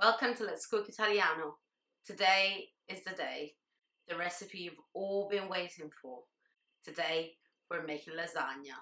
Welcome to Let's Cook Italiano. Today is the day, the recipe you've all been waiting for. Today we're making lasagna.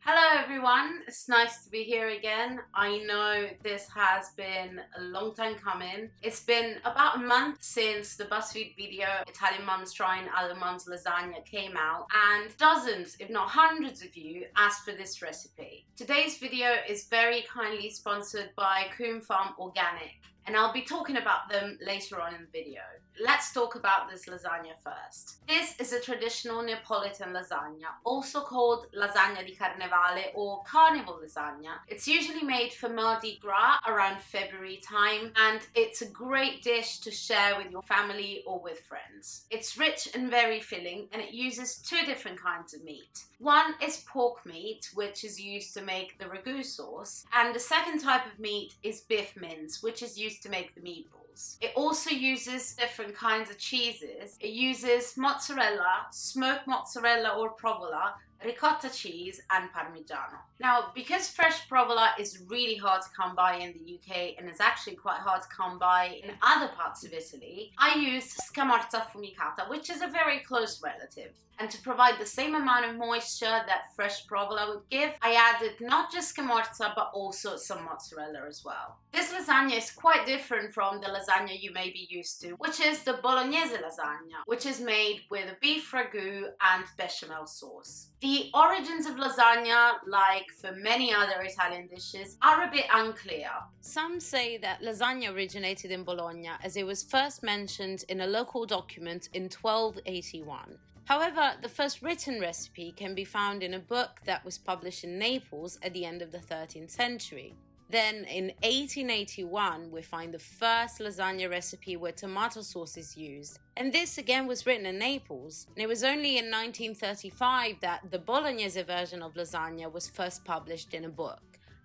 Hello everyone, it's nice to be here again. I know this has been a long time coming. It's been about a month since the BuzzFeed video Italian Mums Trying Other Mums Lasagna came out, and dozens, if not hundreds of you asked for this recipe. Today's video is very kindly sponsored by Coombe Farm Organic, and I'll be talking about them later on in the video. Let's talk about this lasagna first. This is a traditional Neapolitan lasagna, also called Lasagna di Carnevale or Carnival lasagna. It's usually made for Mardi Gras around February time, and it's a great dish to share with your family or with friends. It's rich and very filling, and it uses two different kinds of meat. One is pork meat, which is used to make the Ragù sauce, and the second type of meat is beef mince, which is used to make the meatballs. It also uses different kinds of cheeses. It uses mozzarella, smoked mozzarella or provola, ricotta cheese and parmigiano. Now, because fresh provola is really hard to come by in the UK and is actually quite hard to come by in other parts of Italy, I used scamorza affumicata, which is a very close relative. And to provide the same amount of moisture that fresh provola would give, I added not just scamorza but also some mozzarella as well. This lasagna is quite different from the lasagna you may be used to, which is the Bolognese lasagna, which is made with a beef ragu and bechamel sauce. The origins of lasagna, like for many other Italian dishes, are a bit unclear. Some say that lasagna originated in Bologna as it was first mentioned in a local document in 1281. However, the first written recipe can be found in a book that was published in Naples at the end of the 13th century. Then in 1881 we find the first lasagna recipe where tomato sauce is used, and this again was written in Naples. And it was only in 1935 that the Bolognese version of lasagna was first published in a book.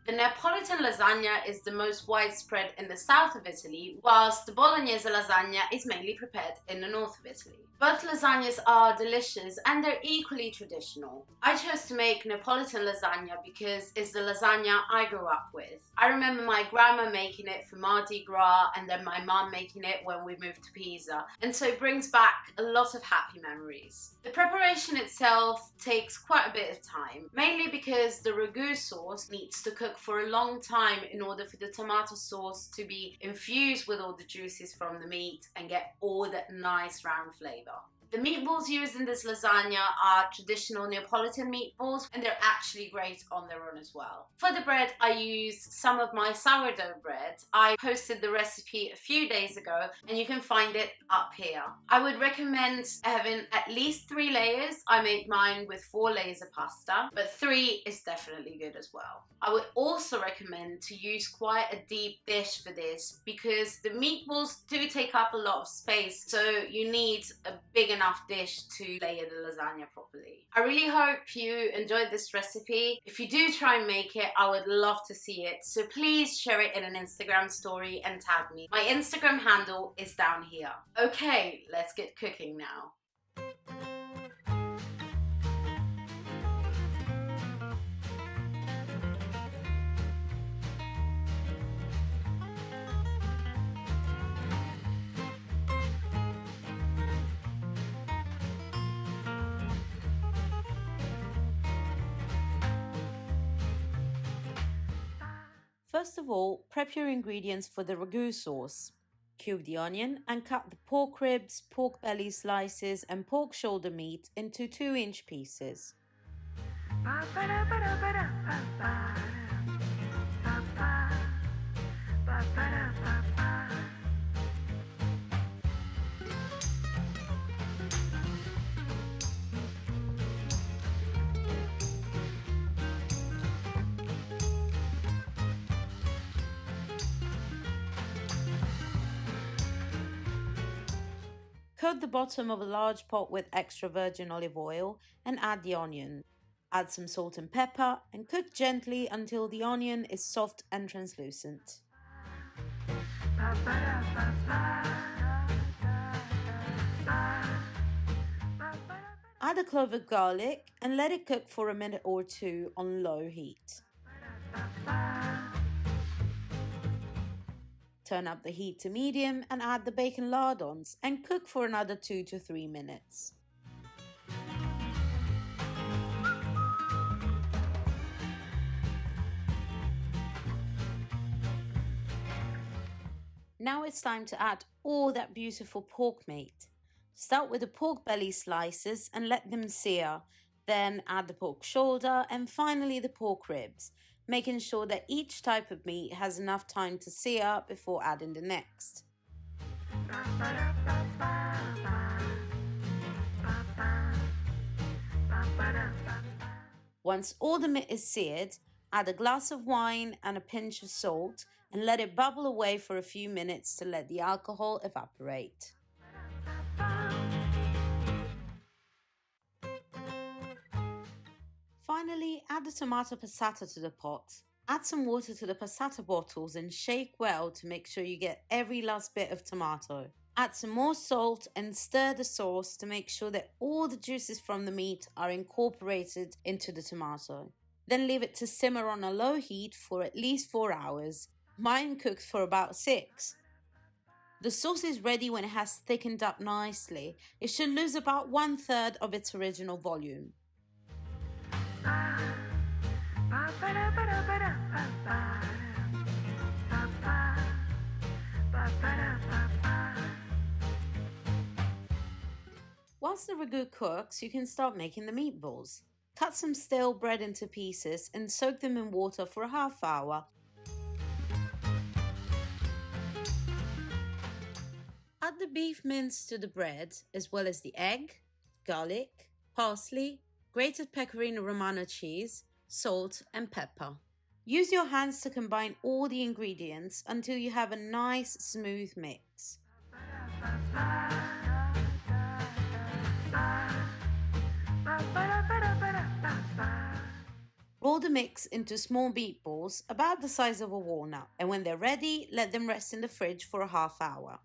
The Neapolitan lasagna is the most widespread in the south of Italy, whilst the Bolognese lasagna is mainly prepared in the north of Italy. Both lasagnas are delicious and they're equally traditional. I chose to make Neapolitan lasagna because it's the lasagna I grew up with. I remember my grandma making it for Mardi Gras and then my mum making it when we moved to Pisa, and so it brings back a lot of happy memories. The preparation itself takes quite a bit of time, mainly because the ragu sauce needs to cook for a long time in order for the tomato sauce to be infused with all the juices from the meat and get all that nice round flavor. The meatballs used in this lasagna are traditional Neapolitan meatballs, and they're actually great on their own as well. For the bread, I used some of my sourdough bread. I posted the recipe a few days ago, and you can find it up here. I would recommend having at least 3 layers. I made mine with 4 layers of pasta, but 3 is definitely good as well. I would also recommend to use quite a deep dish for this because the meatballs do take up a lot of space, so you need a big enough dish to layer the lasagna properly. I really hope you enjoyed this recipe. If you do try and make it, I would love to see it, so please share it in an Instagram story and tag me. My Instagram handle is down here. Okay, let's get cooking now. First of all, prep your ingredients for the ragu sauce. Cube the onion and cut the pork ribs, pork belly slices and pork shoulder meat into 2-inch pieces. Coat the bottom of a large pot with extra virgin olive oil and add the onion. Add some salt and pepper and cook gently until the onion is soft and translucent. Add a clove of garlic and let it cook for a minute or two on low heat. Turn up the heat to medium and add the bacon lardons and cook for another 2 to 3 minutes. Now it's time to add all that beautiful pork meat. Start with the pork belly slices and let them sear. Then add the pork shoulder and finally the pork ribs, making sure that each type of meat has enough time to sear before adding the next. Once all the meat is seared, add a glass of wine and a pinch of salt and let it bubble away for a few minutes to let the alcohol evaporate. Finally, add the tomato passata to the pot. Add some water to the passata bottles and shake well to make sure you get every last bit of tomato. Add some more salt and stir the sauce to make sure that all the juices from the meat are incorporated into the tomato. Then leave it to simmer on a low heat for at least 4 hours. Mine cooked for about 6. The sauce is ready when it has thickened up nicely. It should lose about 1/3 of its original volume. Whilst the ragu cooks, you can start making the meatballs. Cut some stale bread into pieces and soak them in water for a half hour. Add the beef mince to the bread, as well as the egg, garlic, parsley, grated pecorino romano cheese, salt and pepper. Use your hands to combine all the ingredients until you have a nice smooth mix. Roll the mix into small meatballs about the size of a walnut, and when they're ready, let them rest in the fridge for a half hour.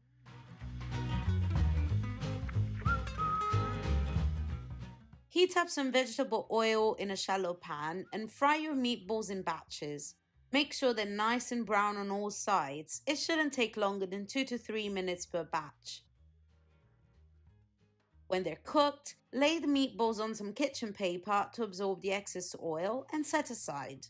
Heat up some vegetable oil in a shallow pan and fry your meatballs in batches. Make sure they're nice and brown on all sides. It shouldn't take longer than 2 to 3 minutes per batch. When they're cooked, lay the meatballs on some kitchen paper to absorb the excess oil and set aside.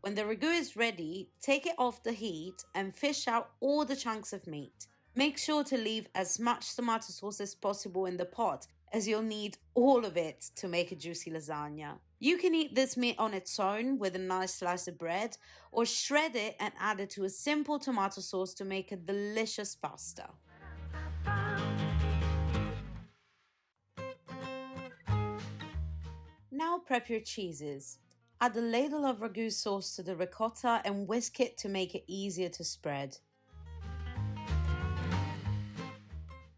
When the ragu is ready, take it off the heat and fish out all the chunks of meat. Make sure to leave as much tomato sauce as possible in the pot, as you'll need all of it to make a juicy lasagna. You can eat this meat on its own with a nice slice of bread, or shred it and add it to a simple tomato sauce to make a delicious pasta. Now prep your cheeses. Add a ladle of ragu sauce to the ricotta and whisk it to make it easier to spread.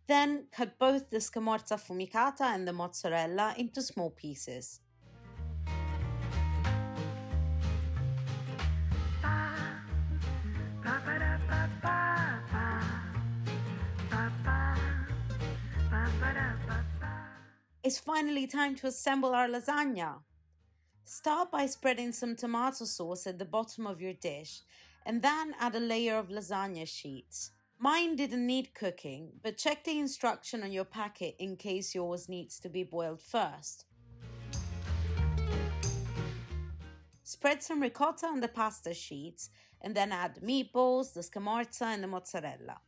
Then cut both the scamorza affumicata and the mozzarella into small pieces. It's finally time to assemble our lasagna. Start by spreading some tomato sauce at the bottom of your dish and then add a layer of lasagna sheets. Mine didn't need cooking, but check the instruction on your packet in case yours needs to be boiled first. Spread some ricotta on the pasta sheets and then add the meatballs, the scamorza and the mozzarella.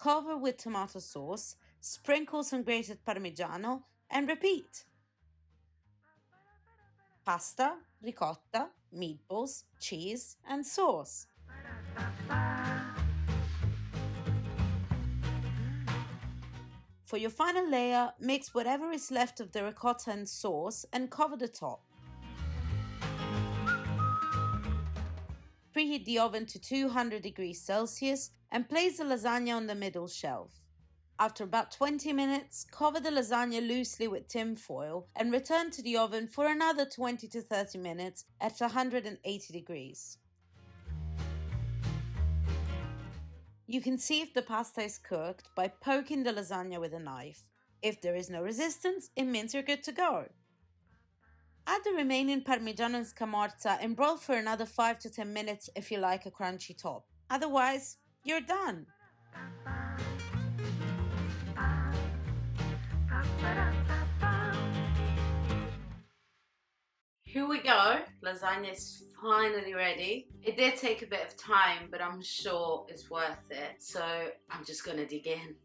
Cover with tomato sauce, sprinkle some grated parmigiano, and repeat. Pasta, ricotta, meatballs, cheese, and sauce. For your final layer, mix whatever is left of the ricotta and sauce and cover the top. Preheat the oven to 200 degrees Celsius and place the lasagna on the middle shelf. After about 20 minutes, cover the lasagna loosely with tin foil and return to the oven for another 20 to 30 minutes at 180 degrees. You can see if the pasta is cooked by poking the lasagna with a knife. If there is no resistance, it means you're good to go. Add the remaining Parmigiano and Scamorza and broil for another 5 to 10 minutes if you like a crunchy top. Otherwise, you're done. Here we go. Lasagna is finally ready. It did take a bit of time, but I'm sure it's worth it. So I'm just gonna dig in.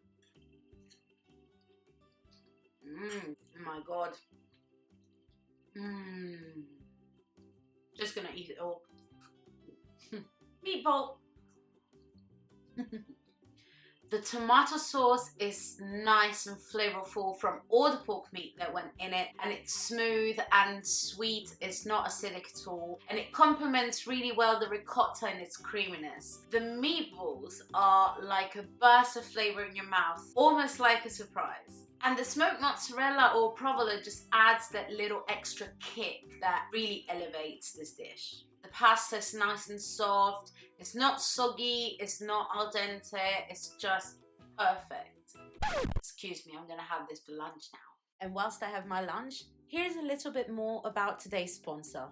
Oh my God. Just gonna eat it all. Meatball. The tomato sauce is nice and flavorful from all the pork meat that went in it, and it's smooth and sweet. It's not acidic at all, and it complements really well the ricotta and its creaminess. The meatballs are like a burst of flavor in your mouth, almost like a surprise. And the smoked mozzarella or provolone just adds that little extra kick that really elevates this dish. The pasta is nice and soft, it's not soggy, it's not al dente, it's just perfect. Excuse me, I'm gonna have this for lunch now. And whilst I have my lunch, here's a little bit more about today's sponsor.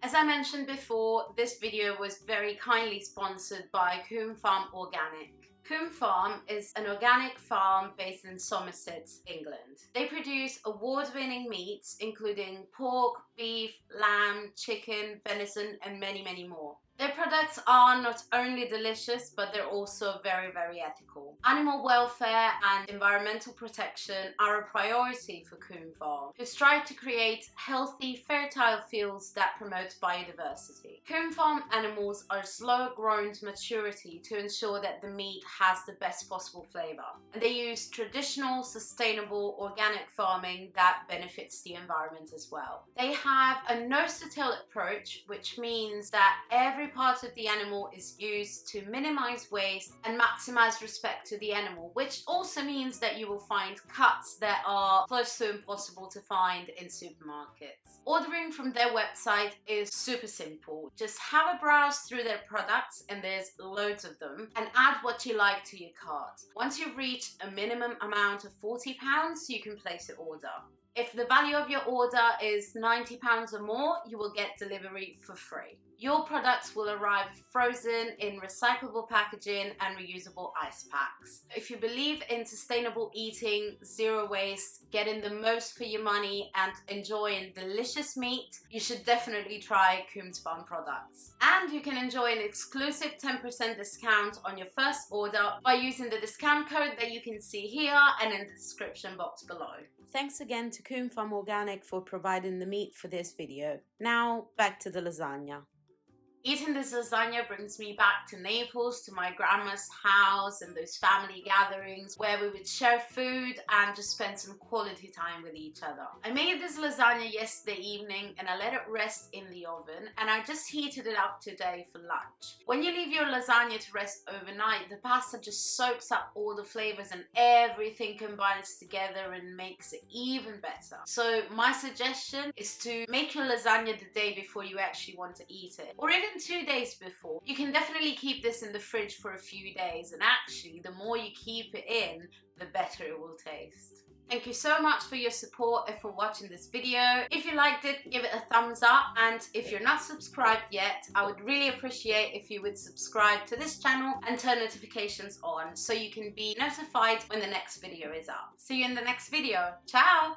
As I mentioned before, this video was very kindly sponsored by Coombe Farm Organic. Coombe Farm is an organic farm based in Somerset, England. They produce award-winning meats including pork, beef, lamb, chicken, venison and many, many more. Their products are not only delicious, but they're also very, very ethical. Animal welfare and environmental protection are a priority for Coombe Farm, who strive to create healthy, fertile fields that promote biodiversity. Coombe Farm animals are slow grown to maturity to ensure that the meat has the best possible flavor. And they use traditional, sustainable, organic farming that benefits the environment as well. They have a nose-to-tail approach, which means that every part of the animal is used to minimize waste and maximize respect to the animal, which also means that you will find cuts that are close to impossible to find in supermarkets. Ordering from their website is super simple. Just have a browse through their products, and there's loads of them, and add what you like to your cart. Once you've reached a minimum amount of £40, you can place an order. If the value of your order is £90 or more, you will get delivery for free. Your products will arrive frozen in recyclable packaging and reusable ice packs. If you believe in sustainable eating, zero waste, getting the most for your money and enjoying delicious meat, you should definitely try Coombe Farm products. And you can enjoy an exclusive 10% discount on your first order by using the discount code that you can see here and in the description box below. Thanks again to Coombe Farm Organic for providing the meat for this video. Now, back to the lasagna. Eating this lasagna brings me back to Naples, to my grandma's house and those family gatherings where we would share food and just spend some quality time with each other. I made this lasagna yesterday evening and I let it rest in the oven, and I just heated it up today for lunch. When you leave your lasagna to rest overnight, the pasta just soaks up all the flavors and everything combines together and makes it even better. So my suggestion is to make your lasagna the day before you actually want to eat it, or even 2 days before. You can definitely keep this in the fridge for a few days, and actually the more you keep it in, the better it will taste. Thank you so much for your support and for watching this video. If you liked it, give it a thumbs up, and if you're not subscribed yet, I would really appreciate if you would subscribe to this channel and turn notifications on so you can be notified when the next video is up. See you in the next video. Ciao!